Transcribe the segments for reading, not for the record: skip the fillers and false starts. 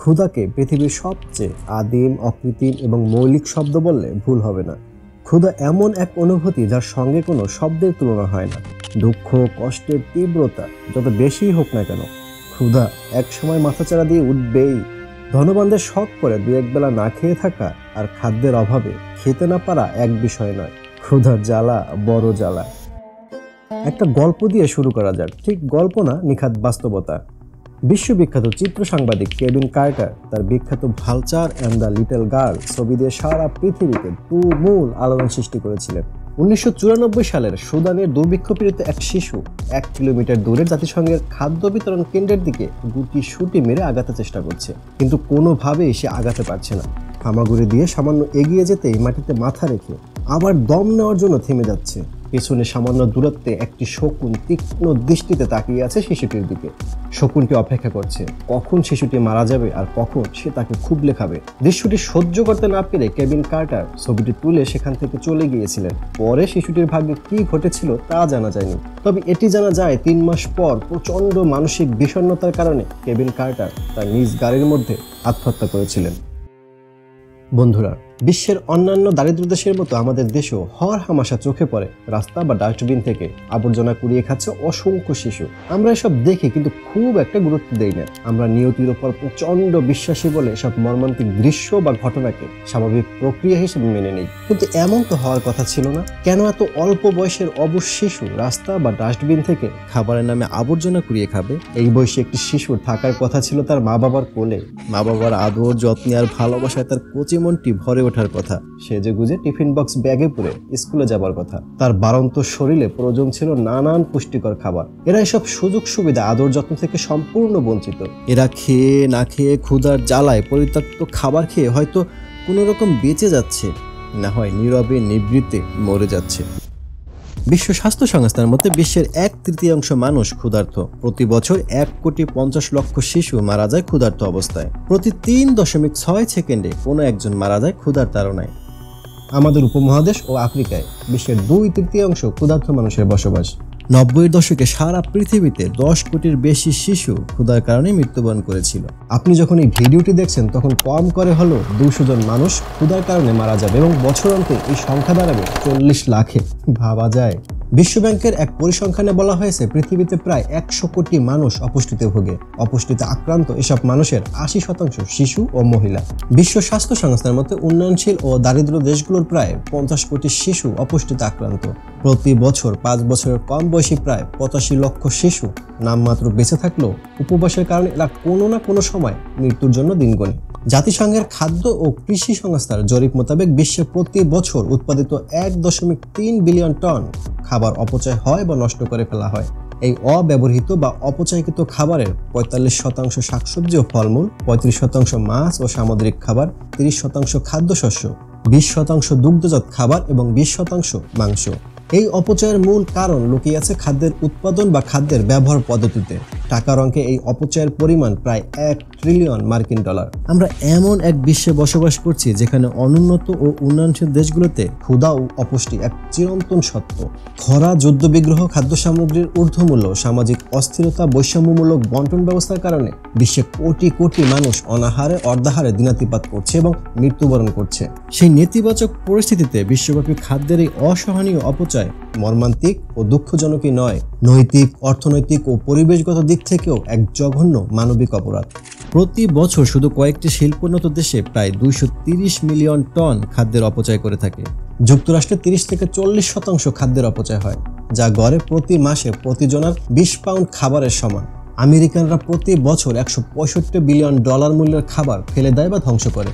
ক্ষুধাকে পৃথিবীর সবচেয়ে আদিম, অকৃত্রিম এবং মৌলিক শব্দ বললে ভুল হবে না। ক্ষুধা এমন এক অনুভূতি যার সঙ্গে কোনো শব্দের তুলনা হয় না। দুঃখ, কষ্টের তীব্রতা যত বেশিই হোক না কেন, ক্ষুধা একসময় মাথাচাড়া দিয়ে উঠবেই। ধনবানদের শখ করে দু একবেলা না খেয়ে থাকা আর খাদ্যের অভাবে খেতে না পারা এক বিষয় নয়। ক্ষুধার জ্বালা বড় জ্বালা। একটা গল্প দিয়ে শুরু করা যাক। ঠিক গল্প না, নিখাত বাস্তবতা। বিশ্ববিখ্যাত চিত্র সাংবাদিক কেভিন কার্টার তার বিখ্যাত vulture and the little girl ছবি দিয়ে সারা পৃথিবীতে তুমুল আলোড়ন সৃষ্টি করেছিলেন। 1994 সালের সুদানের দুর্ভিক্ষপীড়িত এক শিশু 1 কিলোমিটার দূরের জাতিসংঘের খাদ্য বিতরণ কেন্দ্রের দিকে গুটি সুটি মেরে আগাতে চেষ্টা করছে, কিন্তু কোনোভাবেই সে আগাতে পারছে না। হামাগুড়ি দিয়ে সামান্য এগিয়ে যেতেই মাটিতে মাথা রেখে আবার দম নেওয়ার জন্য থেমে যাচ্ছে। পেছনে সামান্য দূরত্বে একটি শকুন তীক্ষ্ণ দৃষ্টিতে তাকিয়ে আছে শিশুটির দিকে। শকুনটি অপেক্ষা করছে কখন শিশুটি মারা যাবে আর কখন সে তাকে খুবলে খাবে। দৃশ্যটি সহ্য করতে না পেরে কেভিন কার্টার ছবিটি তুলে সেখান থেকে চলে গিয়েছিলেন। পরে শিশুটির ভাগ্যে কি ঘটেছিল তা জানা যায়নি, তবে এটি জানা যায় 3 মাস পর প্রচণ্ড মানসিক বিষণ্ণতার কারণে কেভিন কার্টার তার নিজ গাড়ির মধ্যে আত্মহত্যা করেছিলেন। বন্ধুরা, বিশ্বের অন্যান্য দারিদ্র দেশের মতো আমাদের দেশেও হরহামেশা চোখে পড়ে রাস্তা বা ডাস্টবিন থেকে আবর্জনা কুড়িয়ে খাচ্ছে অসংখ্য শিশু। আমরা এসব দেখি কিন্তু খুব একটা গুরুত্ব দেই না। আমরা নিয়তির ওপর প্রচণ্ড বিশ্বাসী বলে সব মর্মান্তিক দৃশ্য বা ঘটনাকে স্বাভাবিক প্রক্রিয়া হিসেবে মেনে নিই। কিন্তু এমন তো হওয়ার কথা ছিল না। কেন এত অল্প বয়সের অবশ শিশু রাস্তা বা ডাস্টবিন থেকে খাবারের নামে আবর্জনা কুড়িয়ে খাবে? এই বয়সে একটি শিশুর থাকার কথা ছিল তার মা বাবার কোলে। মা বাবার আদর, যত্ন আর ভালোবাসায় তার কচি মনটি ভরে ওঠার কথা। সেজে গুজে টিফিন বক্স ব্যাগে পুরে স্কুলে যাবার কথা। তার বাড়ন্ত শরীরে প্রয়োজন ছিল নানান পুষ্টিকর খাবার। এরা এসব সুযোগ সুবিধা, আদর যত্ন থেকে সম্পূর্ণ বঞ্চিত। এরা খেয়ে না খেয়ে ক্ষুধার জ্বালায় পরিত্যক্ত খাবার খেয়ে হয়তো কোনো রকম বেঁচে যাচ্ছে, না হয় নীরবে নিভৃতে মরে যাচ্ছে। বিশ্ব স্বাস্থ্য সংস্থার মতে বিশ্বের 1/3 মানুষ ক্ষুধার্ত। প্রতি বছর 1,50,00,000 শিশু মারা যায় ক্ষুধার্ত অবস্থায়। প্রতি 3.6 সেকেন্ডে কোনো একজন মারা যায় ক্ষুধার তাড়নায়। আমাদের উপমহাদেশ ও আফ্রিকায় বিশ্বের 2/3 ক্ষুধার্ত মানুষের বসবাস। 90-এর দশকে সারা পৃথিবীতে 10 কোটির বেশি শিশু ক্ষুধার কারণে মৃত্যুবরণ করেছিল। আপনি যখন এই ভিডিওটি দেখছেন তখন কম করে হলো 200 জন মানুষ ক্ষুধার কারণে মারা যাবে এবং বছরান্তে এই সংখ্যা দাঁড়াবে 40 লাখে। ভাবা যায়? বিশ্বব্যাংকের এক পরিসংখ্যানে বলা হয়েছে পৃথিবীতে প্রায় 100 কোটি মানুষ অপুষ্টিতে ভোগে। অপুষ্টিতে আক্রান্ত এসব মানুষের 80% শিশু ও মহিলা। বিশ্ব স্বাস্থ্য সংস্থার মতে উন্নয়নশীল ও দারিদ্র দেশগুলোর প্রায় 50 কোটি শিশু অপুষ্টিতে আক্রান্ত। প্রতি বছর 5 বছরের কম বয়সী প্রায় 85 লক্ষ শিশু নামমাত্র বেঁচে থাকলেও উপবাসের কারণে এরা কোনো না কোনো সময় মৃত্যুর জন্য দিন গোনে। জাতিসংঘের খাদ্য ও কৃষি সংস্থার জরিপ মোতাবেক বিশ্বে প্রতি বছর উৎপাদিত 1.3 বিলিয়ন টন খাবার অপচয় হয় বা নষ্ট করে ফেলা হয়। এই অব্যবহৃত বা অপচয়কৃত খাবারের 45% শাকসবজি ও ফলমূল, 35% মাছ ও সামুদ্রিক খাবার, 30% খাদ্যশস্য, 20% দুগ্ধজাত খাবার এবং 20% মাংস। এই অপচয়ের মূল কারণ লুকিয়ে আছে খাদ্যের উৎপাদন বা খাদ্যের ব্যবহার পদ্ধতিতে। টাকার অঙ্কে এই অপচয়ের পরিমাণ প্রায় $1 ট্রিলিয়ন। আমরা এমন এক বিশ্বে বসবাস করছি যেখানে অনুন্নত ও উন্নয়নশীল দেশগুলোতে ক্ষুধা ও অপুষ্টি এক চিরন্তন সত্য। খরা, যুদ্ধবিগ্রহ, খাদ্য সামগ্রীর ঊর্ধ্বমূল্য, সামাজিক অস্থিরতা, বৈষম্যমূলক বন্টন ব্যবস্থার কারণে বিশ্বে কোটি কোটি মানুষ অনাহারে, অর্ধাহারে দিনাতিপাত করছে এবং মৃত্যুবরণ করছে। সেই নেতিবাচক পরিস্থিতিতে বিশ্বব্যাপী খাদ্যের এই অসহনীয় অপচয় মর্মান্তিক ও দুঃখজনকই নয়, নৈতিক, অর্থনৈতিক ও পরিবেশগত দিক থেকেও এক জঘন্য মানবিক অপরাধ। প্রতি বছর শুধু কয়েকটি শিল্পোন্নত দেশে প্রায় 230 মিলিয়ন টন খাদ্যের অপচয় করে থাকে। যুক্তরাষ্ট্রে 30 থেকে 40% খাদ্যের অপচয় হয়, যা গড়ে প্রতি মাসে প্রতি জনার 20 পাউন্ড খাবারের সমান। আমেরিকানরা প্রতি বছর $165 বিলিয়ন মূল্যের খাবার ফেলে দেয় বা ধ্বংস করে।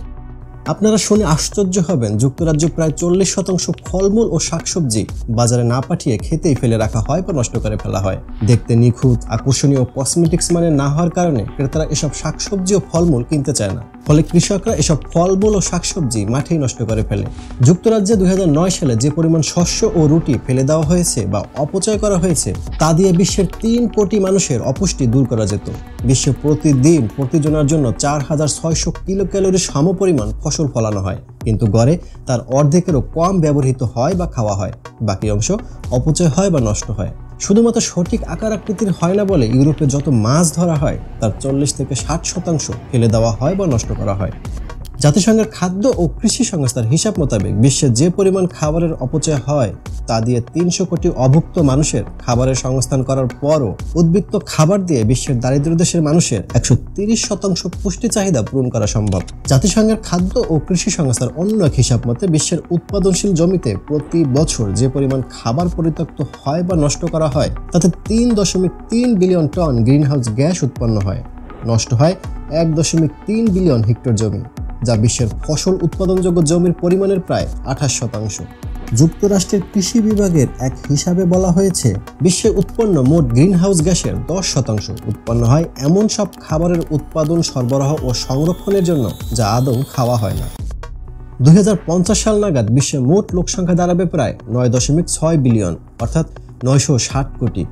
আপনারা শুনে আশ্চর্য হবেন, যুক্তরাজ্য প্রায় 40% ফলমূল ও শাকসবজি বাজারে না পাঠিয়ে খেতেই ফেলে রাখা হয় বা নষ্ট করে ফেলা হয়। দেখতে নিখুঁত, আকর্ষণীয় কসমেটিক্স মানে না হওয়ার কারণে ক্রেতারা এসব শাকসবজি ও ফলমূল কিনতে চায় না। ফলে কৃষকরা এসব ফলমূল ও শাকসবজি মাঠেই নষ্ট করে ফেলে। যুক্তরাজ্যে 2009 সালে যে পরিমাণ শস্য ও রুটি ফেলে দেওয়া হয়েছে বা অপচয় করা হয়েছে তা দিয়ে বিশ্বের 3 কোটি মানুষের অপুষ্টি দূর করা যেত। বিশ্বে প্রতিদিন প্রতিজনের জন্য 4600 কিলোক্যালোরি সমপরিমাণ ফসল ফলানো হয়, কিন্তু গড়ে তার অর্ধেকেরও কম ব্যবহৃত হয় বা খাওয়া হয়। বাকি অংশ অপচয় হয় বা নষ্ট হয়। শুধুমাত্র সঠিক আকার আকৃতির হয় না বলে ইউরোপে যত মাছ ধরা হয় তার 40 থেকে 60% ফেলে দেওয়া হয় বা নষ্ট করা হয়। জাতিসংঘের খাদ্য ও কৃষি সংস্থার হিসাব মোতাবেক বিশ্বে যে পরিমাণ খাবারের অপচয় হয় তা দিয়ে 300 কোটি অভুক্ত মানুষের খাবারের সংস্থান করার পরও উদ্বৃত্ত খাবার দিয়ে বিশ্বের দারিদ্র দেশের মানুষের 130% পুষ্টি চাহিদা পূরণ করা সম্ভব। জাতিসংঘের খাদ্য ও কৃষি সংস্থার অন্য এক হিসাব মতে বিশ্বের উৎপাদনশীল জমিতে প্রতি বছর যে পরিমাণ খাবার পরিত্যক্ত হয় বা নষ্ট করা হয় তাতে 3.3 বিলিয়ন টন গ্রিনহাউস গ্যাস উৎপন্ন হয়। নষ্ট হয় 1.3 বিলিয়ন হেক্টর জমি, যা বিশ্বের ফসল উৎপাদনযোগ্য জমির পরিমাণের প্রায় 28%। যুক্তরাষ্ট্রের কৃষি বিভাগের এক হিসাবে বলা হয়েছে বিশ্বে উৎপন্ন মোট গ্রিনহাউস গ্যাসের 10% উৎপন্ন হয় এমন সব খাবারের উৎপাদন, সরবরাহ ও সংরক্ষণের জন্য যা আদৌ খাওয়া হয় না। 2050 সাল নাগাদ বিশ্বে মোট লোকসংখ্যা দাঁড়াবে প্রায় 9.6 বিলিয়ন, অর্থাৎ 960 কোটি।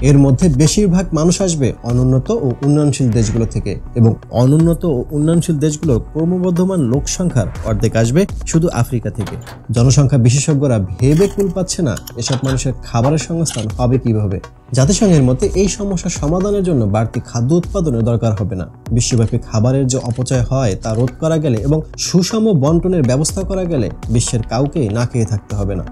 এর মধ্যে বেশিরভাগ মানুষ আসবে অনুন্নত ও উন্নয়নশীল দেশগুলো থেকে, এবং অনুন্নত ও উন্নয়নশীল দেশগুলোর ক্রমবর্ধমান লোকসংখ্যার অর্ধেক আসবে শুধু আফ্রিকা থেকে। জনসংখ্যা বিশেষজ্ঞরা ভেবে কুল পাচ্ছে না এসব মানুষের খাবারের সংস্থান হবে কিভাবে। জাতিসংঘের মতে এই সমস্যা সমাধানের জন্য বাড়তি খাদ্য উৎপাদনের দরকার হবে না। বিশ্বব্যাপী খাবারের যে অপচয় হয় তা রোধ করা গেলে এবং সুষম বন্টনের ব্যবস্থা করা গেলে বিশ্বের কাউকেই না খেয়ে থাকতে হবে না।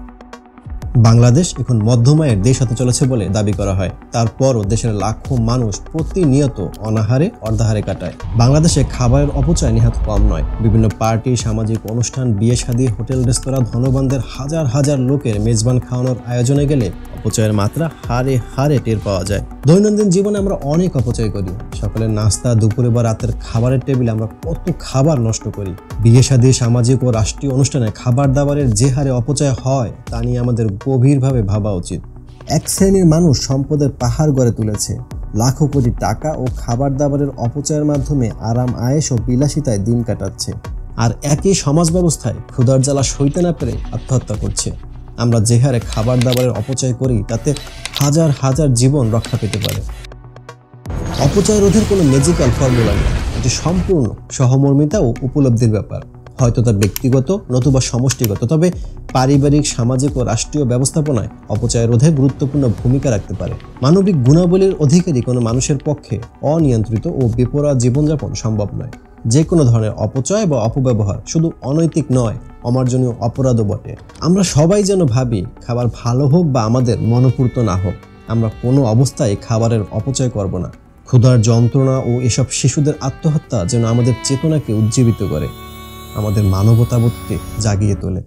বাংলাদেশ এখন মধ্যম আয়ের দেশ হতে চলেছে বলে দাবি করা হয়, তারপরও দেশের লাখো মানুষ প্রতিনিয়ত অনাহারে অর্ধাহারে কাটায়। বাংলাদেশে খাবারের অপচয় নেহাত কম নয়। বিভিন্ন পার্টি, সামাজিক অনুষ্ঠান, বিয়ে শাদী, হোটেল, রেস্তোরাঁ, ধনবানদের হাজার হাজার লোকের মেজবান খাওয়ানোর আয়োজনে গেলে অপচয়ের মাত্রা হারে হারে টের পাওয়া যায়। দৈনন্দিন জীবনে আমরা অনেক অপচয় করি। সকালের নাস্তা, দুপুরে বা রাতের খাবারের টেবিলে আমরা কত খাবার নষ্ট করি। বিয়ে শাদী, সামাজিক ও রাষ্ট্রীয় অনুষ্ঠানে খাবার দাবারের যে হারে অপচয় হয় তা নিয়ে আমাদের গভীরভাবে ভাবা উচিত। এক শ্রেণীর মানুষ সম্পদের পাহাড় গড়ে তুলেছে, লাখো কোটি টাকা ও খাবার দাবারের অপচয়ের মাধ্যমে আরাম, আয়েশ ও বিলাসিতায় দিন কাটাচ্ছে, আর একই সমাজ ব্যবস্থায় ক্ষুধার জ্বালা সইতে না পেরে আত্মহত্যা করছে। আমরা যে হারে খাবার দাবারের অপচয় করি তাতে হাজার হাজার জীবন রক্ষা পেতে পারে। অপচয় রোধের কোনো ম্যাজিক্যাল ফর্মুলা নেই, এটি সম্পূর্ণ সহমর্মিতা ও উপলব্ধির ব্যাপার। হয়তো তা ব্যক্তিগত নতুবা সমষ্টিগত, তবে পারিবারিক, সামাজিক ও রাষ্ট্রীয় ব্যবস্থাপনায় অপচয় রোধে গুরুত্বপূর্ণ ভূমিকা রাখতে পারে। মানবিক গুণাবলীর অধিকারী কোনো মানুষের পক্ষে অনিয়ন্ত্রিত ও বেপরোয়া জীবনযাপন সম্ভব নয়। যে কোনো ধরনের অপচয় বা অপব্যবহার শুধু অনৈতিক নয়, অমার্জনীয় অপরাধও বটে। আমরা সবাই যেন ভাবি, খাবার ভালো হোক বা আমাদের মনোপূর্ত না হোক, আমরা কোনো অবস্থায় খাবারের অপচয় করব না। ক্ষুধার যন্ত্রণা ও এসব শিশুদের আত্মহত্যা যেন আমাদের চেতনাকে উজ্জীবিত করে, আমাদের মানবতাবোধকে জাগিয়ে তোলে।